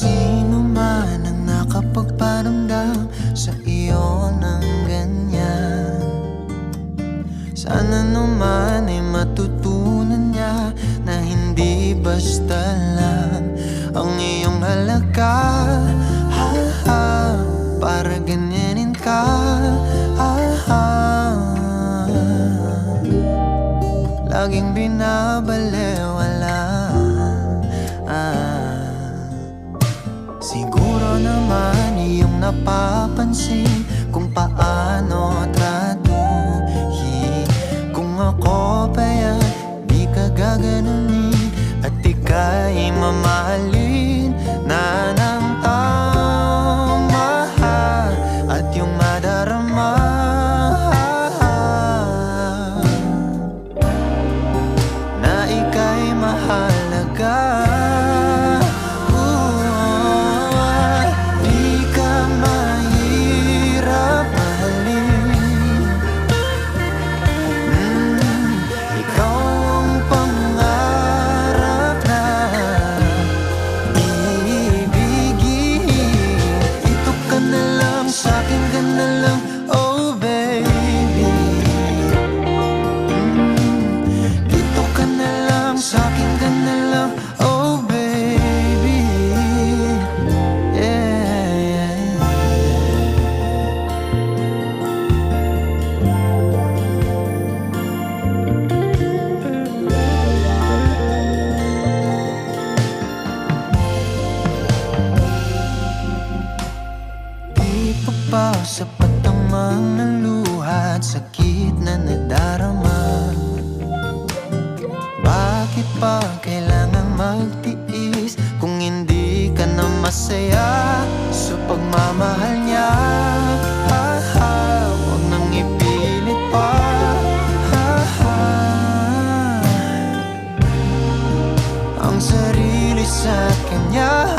Sino man ang nakapagparamdam sa iyo ng ganyan, sana naman ay matutunan niya na hindi basta lang ang iyong halaga. Para ganyanin ka, laging binabalewala. Siguro naman iyong napapansin kung paano tratuhin. Kung ako pa yan, di ka gaganunin at ika'y mamahalin na ng tama at yung madarama na ika'y mahalaga. Pa sapat ang mga luha at sakit na nadarama. Bakit pa kailangang magtiis kung hindi ka na masaya sa pagmamahal niya? Huwag nang ipilit pa. Ang sarili sa kanya.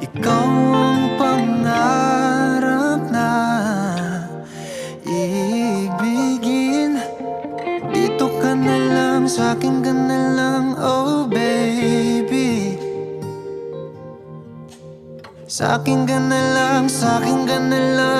Ikaw ang pangarap na iibigin. Dito ka na lang, sa'kin ka na lang, oh baby. Sa'kin ka na lang, sa'kin ka na lang.